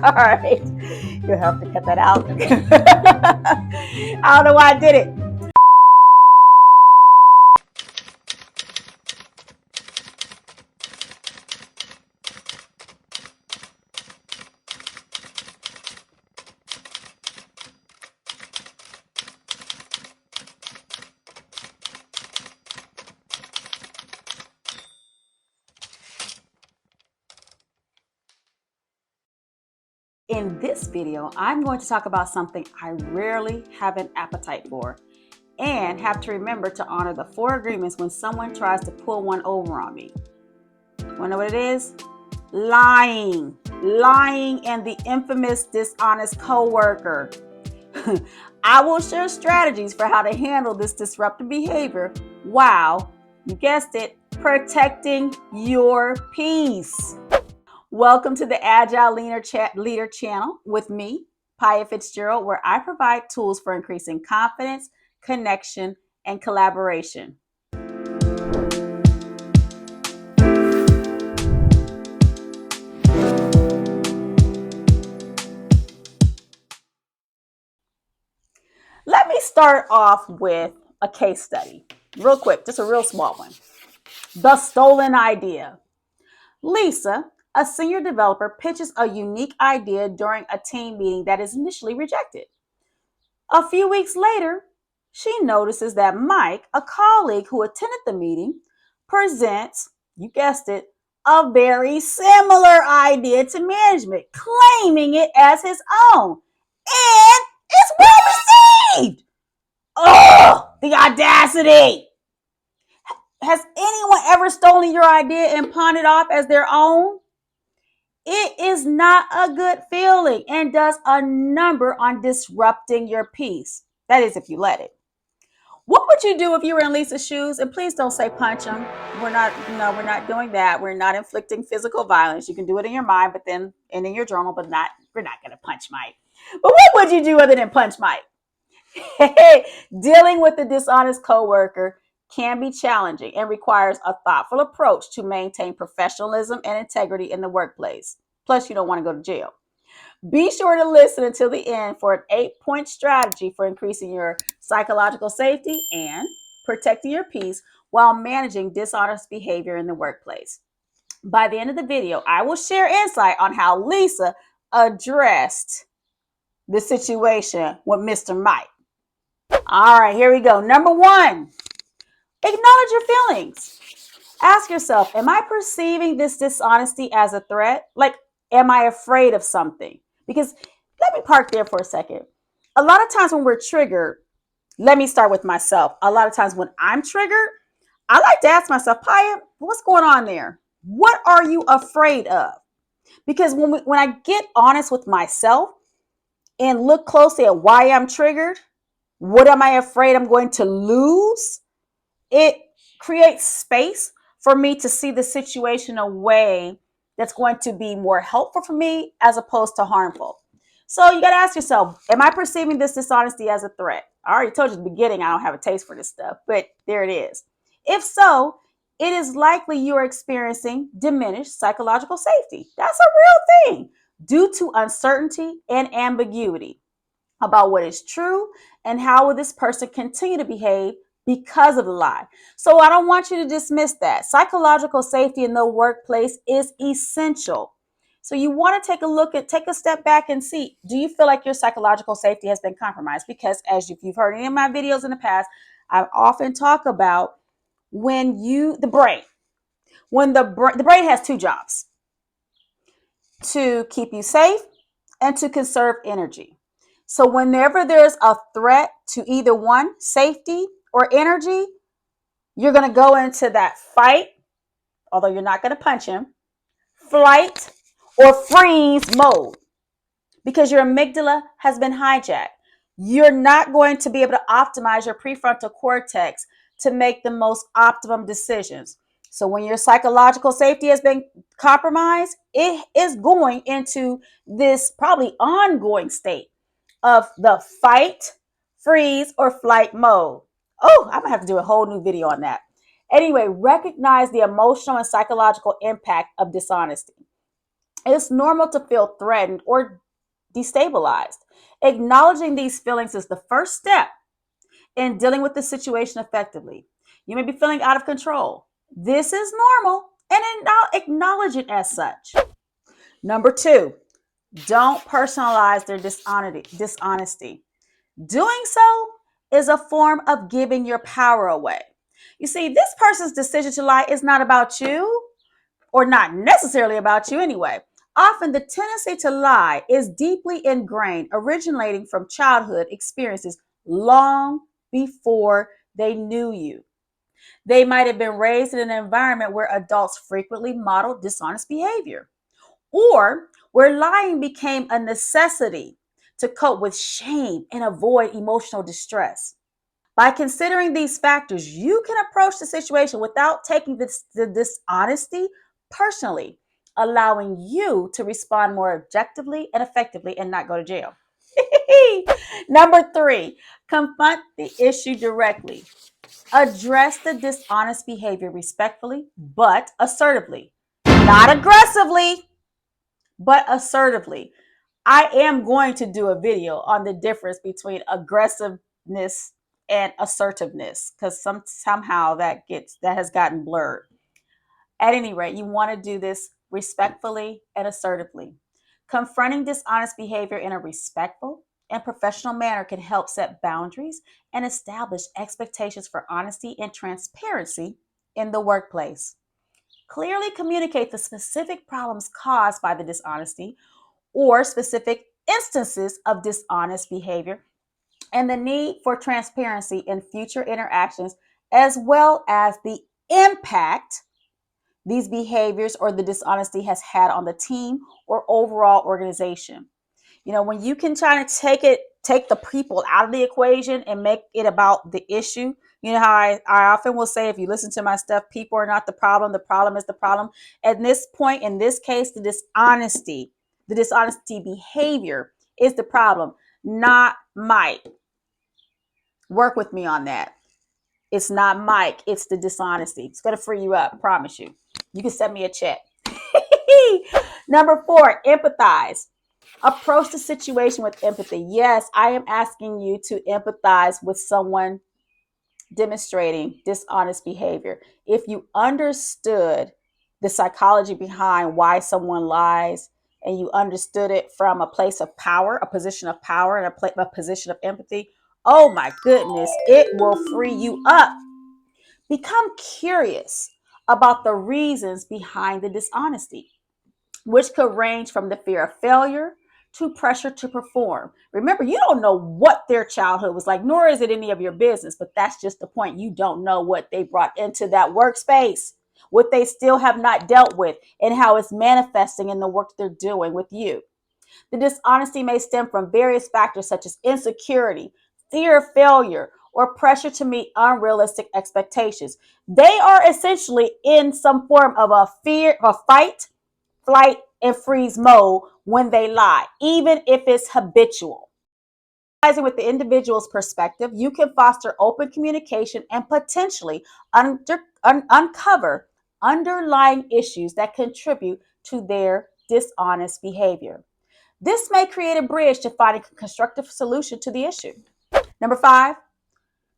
All right. You'll have to cut that out. I don't know why I did it. In this video, I'm going to talk about something I rarely have an appetite for and have to remember to honor the 4 agreements when someone tries to pull one over on me. Want to know what it is? Lying. Lying and the infamous dishonest coworker. I will share strategies for how to handle this disruptive behavior while, you guessed it, protecting your peace. Welcome to the Agile Leader channel with me, Pia Fitzgerald, where I provide tools for increasing confidence, connection, and collaboration. Let me start off with a case study, real quick, just a real small one. The stolen idea. Lisa, a senior developer, pitches a unique idea during a team meeting that is initially rejected. A few weeks later, she notices that Mike, a colleague who attended the meeting, presents, you guessed it, a very similar idea to management, claiming it as his own. And it's well received. Oh, the audacity. Has anyone ever stolen your idea and pawned it off as their own? It is not a good feeling and does a number on disrupting your peace. That is, if you let it. What would you do if you were in Lisa's shoes? And please don't say punch him. We're not doing that. We're not inflicting physical violence. You can do it in your mind, but then and in your journal, but we're not going to punch Mike. But what would you do other than punch Mike? Dealing with a dishonest coworker can be challenging and requires a thoughtful approach to maintain professionalism and integrity in the workplace. Plus, you don't want to go to jail. Be sure to listen until the end for an 8-point strategy for increasing your psychological safety and protecting your peace while managing dishonest behavior in the workplace. By the end of the video, I will share insight on how Lisa addressed the situation with Mr. Mike. All right, here we go. Number 1, acknowledge your feelings. Ask yourself, am I perceiving this dishonesty as a threat? Like, am I afraid of something? Because let me park there for a second. A lot of times when we're triggered, let me start with myself. A lot of times when I'm triggered, I like to ask myself, Pia, what's going on there? What are you afraid of? Because when I get honest with myself and look closely at why I'm triggered, what am I afraid I'm going to lose? It creates space for me to see the situation a way that's going to be more helpful for me as opposed to harmful. So you got to ask yourself, am I perceiving this dishonesty as a threat? I already told you at the beginning, I don't have a taste for this stuff, but there it is. If so, it is likely you are experiencing diminished psychological safety. That's a real thing due to uncertainty and ambiguity about what is true and how will this person continue to behave because of the lie. So I don't want you to dismiss that. Psychological safety in the workplace is essential. So you want to take a step back and see, do you feel like your psychological safety has been compromised? Because as you've heard in my videos in the past, I often talk about the brain has 2 jobs: to keep you safe and to conserve energy. So whenever there's a threat to either one, safety or energy, you're going to go into that fight, although you're not going to punch him, flight, or freeze mode because your amygdala has been hijacked. You're not going to be able to optimize your prefrontal cortex to make the most optimum decisions. So when your psychological safety has been compromised, it is going into this probably ongoing state of the fight, freeze, or flight mode. Oh, I'm gonna have to do a whole new video on that. Anyway, recognize the emotional and psychological impact of dishonesty. It's normal to feel threatened or destabilized. Acknowledging these feelings is the first step in dealing with the situation effectively. You may be feeling out of control. This is normal and acknowledge it as such. Number two, don't personalize their dishonesty. Doing so is a form of giving your power away. You see, this person's decision to lie is not about you, or not necessarily about you anyway. Often the tendency to lie is deeply ingrained, originating from childhood experiences long before they knew you. They might have been raised in an environment where adults frequently modeled dishonest behavior, or where lying became a necessity to cope with shame and avoid emotional distress. By considering these factors, you can approach the situation without taking the dishonesty personally, allowing you to respond more objectively and effectively and not go to jail. Number three, confront the issue directly. Address the dishonest behavior respectfully, but assertively. Not aggressively, but assertively. I am going to do a video on the difference between aggressiveness and assertiveness because somehow that has gotten blurred. At any rate, you want to do this respectfully and assertively. Confronting dishonest behavior in a respectful and professional manner can help set boundaries and establish expectations for honesty and transparency in the workplace. Clearly communicate the specific problems caused by the dishonesty or specific instances of dishonest behavior and the need for transparency in future interactions, as well as the impact these behaviors or the dishonesty has had on the team or overall organization. You know, when you can try to take the people out of the equation and make it about the issue. You know how I often will say, if you listen to my stuff, people are not the problem is the problem. At this point, in this case, the dishonesty behavior is the problem, not Mike. Work with me on that. It's not Mike, it's the dishonesty. It's going to free you up, promise you. You can send me a check. Number four, empathize. Approach the situation with empathy. Yes, I am asking you to empathize with someone demonstrating dishonest behavior. If you understood the psychology behind why someone lies and you understood it from a place of power, a position of power, and a position of empathy, oh my goodness, it will free you up. Become curious about the reasons behind the dishonesty, which could range from the fear of failure to pressure to perform. Remember, you don't know what their childhood was like, nor is it any of your business, but that's just the point. You don't know what they brought into that workspace, what they still have not dealt with, and how it's manifesting in the work they're doing with you. The dishonesty may stem from various factors such as insecurity, fear of failure, or pressure to meet unrealistic expectations. They are essentially in some form of a fight, flight, and freeze mode when they lie, even if it's habitual. With the individual's perspective, you can foster open communication and potentially uncover underlying issues that contribute to their dishonest behavior. This may create a bridge to finding a constructive solution to the issue. Number five,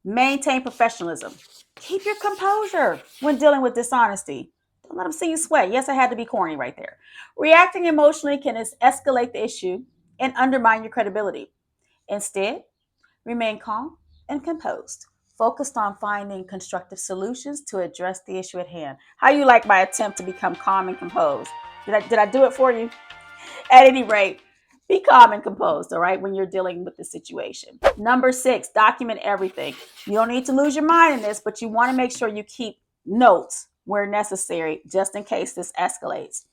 maintain professionalism. Keep your composure when dealing with dishonesty. Don't let them see you sweat. Yes, I had to be corny right there. Reacting emotionally can escalate the issue and undermine your credibility. Instead, remain calm and composed, focused on finding constructive solutions to address the issue at hand. How you like my attempt to become calm and composed? Did I do it for you? At any rate, be calm and composed, all right, when you're dealing with the situation. Number six, document everything. You don't need to lose your mind in this, but you want to make sure you keep notes where necessary, just in case this escalates.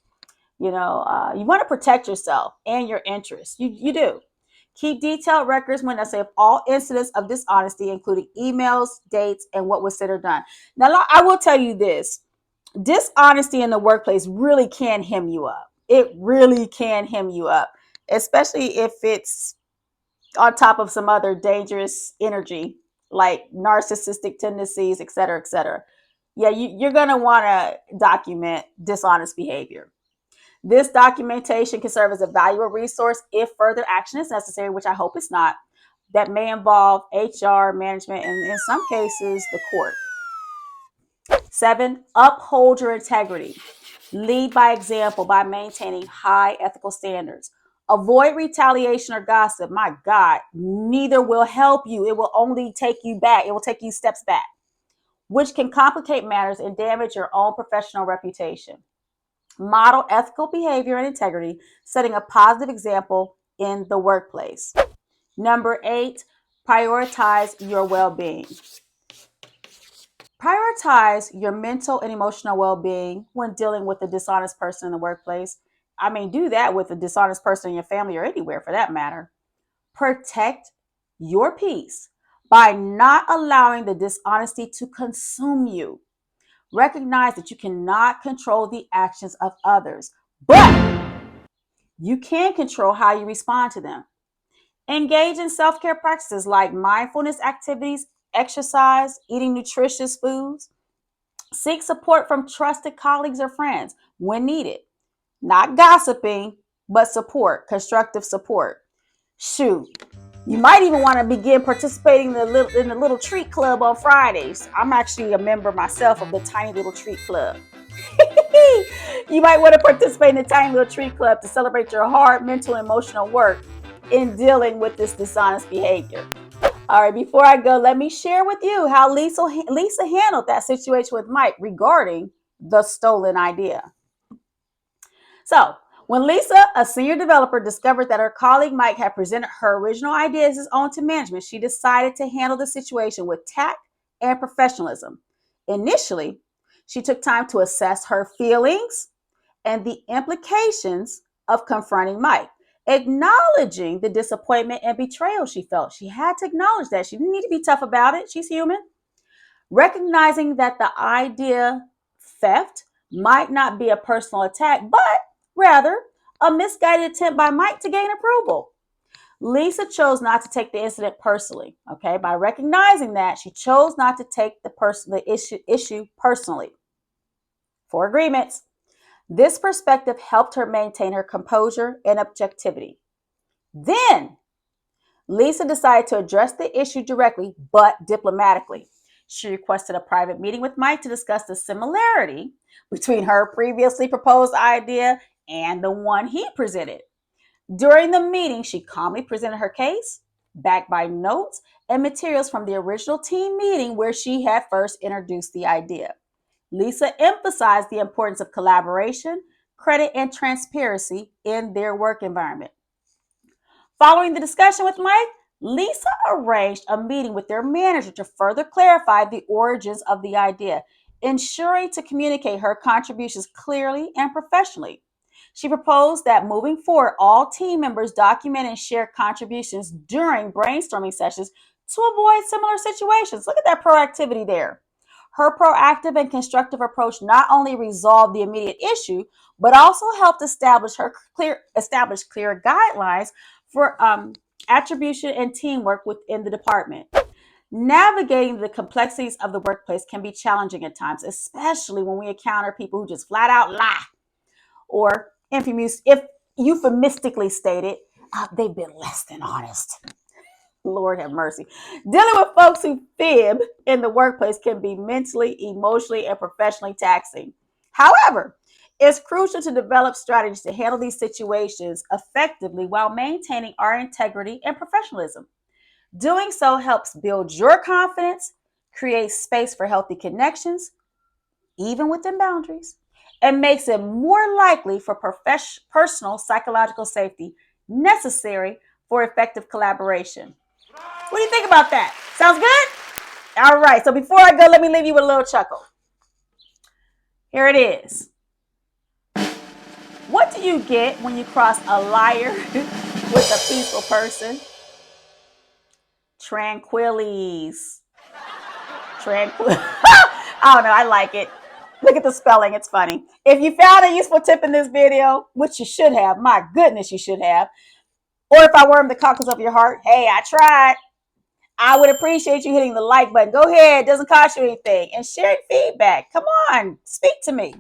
You know, you want to protect yourself and your interests. You do. Keep detailed records when I say of all incidents of dishonesty, including emails, dates, and what was said or done. Now, I will tell you this. Dishonesty in the workplace really can hem you up. It really can hem you up, especially if it's on top of some other dangerous energy like narcissistic tendencies, et cetera, et cetera. Yeah, you're going to want to document dishonest behavior. This documentation can serve as a valuable resource if further action is necessary, which I hope it's not, that may involve HR, management, and in some cases, the court. 7, uphold your integrity. Lead by example by maintaining high ethical standards. Avoid retaliation or gossip. My God, neither will help you. It will only take you back. It will take you steps back, which can complicate matters and damage your own professional reputation. Model ethical behavior and integrity, setting a positive example in the workplace. Number 8, prioritize your well-being. Prioritize your mental and emotional well-being when dealing with a dishonest person in the workplace. I mean, do that with a dishonest person in your family or anywhere for that matter. Protect your peace by not allowing the dishonesty to consume you. Recognize that you cannot control the actions of others, but you can control how you respond to them. Engage in self-care practices like mindfulness activities, exercise, eating nutritious foods. Seek support from trusted colleagues or friends when needed. Not gossiping, but support, constructive support. Shoot, you might even want to begin participating in the little treat club on Fridays. I'm actually a member myself of the Tiny Little Treat Club. You might want to participate in the Tiny Little Treat Club to celebrate your hard mental and emotional work in dealing with this dishonest behavior. All right, before I go, let me share with you how Lisa handled that situation with Mike regarding the stolen idea. So, when Lisa, a senior developer, discovered that her colleague Mike had presented her original idea as his own to management, she decided to handle the situation with tact and professionalism. Initially, she took time to assess her feelings and the implications of confronting Mike, acknowledging the disappointment and betrayal she felt. She had to acknowledge that. She didn't need to be tough about it. She's human. Recognizing that the idea theft might not be a personal attack, but rather a misguided attempt by Mike to gain approval. Lisa chose not to take the incident personally. Okay, by recognizing that, she chose not to take the issue personally. 4 agreements. This perspective helped her maintain her composure and objectivity. Then, Lisa decided to address the issue directly, but diplomatically. She requested a private meeting with Mike to discuss the similarity between her previously proposed idea and the one he presented. During the meeting, she calmly presented her case, backed by notes and materials from the original team meeting where she had first introduced the idea. Lisa emphasized the importance of collaboration, credit, and transparency in their work environment. Following the discussion with Mike, Lisa arranged a meeting with their manager to further clarify the origins of the idea, ensuring to communicate her contributions clearly and professionally. She proposed that moving forward, all team members document and share contributions during brainstorming sessions to avoid similar situations. Look at that proactivity there. Her proactive and constructive approach not only resolved the immediate issue, but also helped establish clear guidelines for attribution and teamwork within the department. Navigating the complexities of the workplace can be challenging at times, especially when we encounter people who just flat out lie, or if euphemistically stated, they've been less than honest. Lord have mercy. Dealing with folks who fib in the workplace can be mentally, emotionally, and professionally taxing. However, it's crucial to develop strategies to handle these situations effectively while maintaining our integrity and professionalism. Doing so helps build your confidence, create space for healthy connections, even within boundaries, and makes it more likely for personal psychological safety necessary for effective collaboration. What do you think about that? Sounds good? All right. So before I go, let me leave you with a little chuckle. Here it is. What do you get when you cross a liar with a peaceful person? Tranquillities. I don't know. I like it. Look at the spelling. It's funny. If you found a useful tip in this video, which you should have, my goodness, you should have. Or if I wormed the cockles of your heart, hey, I tried. I would appreciate you hitting the like button. Go ahead. It doesn't cost you anything. And sharing feedback. Come on. Speak to me.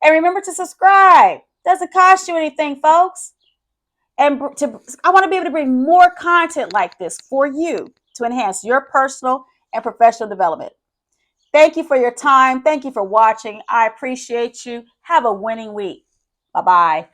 And remember to subscribe. Doesn't cost you anything, folks. And I want to be able to bring more content like this for you to enhance your personal and professional development. Thank you for your time. Thank you for watching. I appreciate you. Have a winning week. Bye-bye.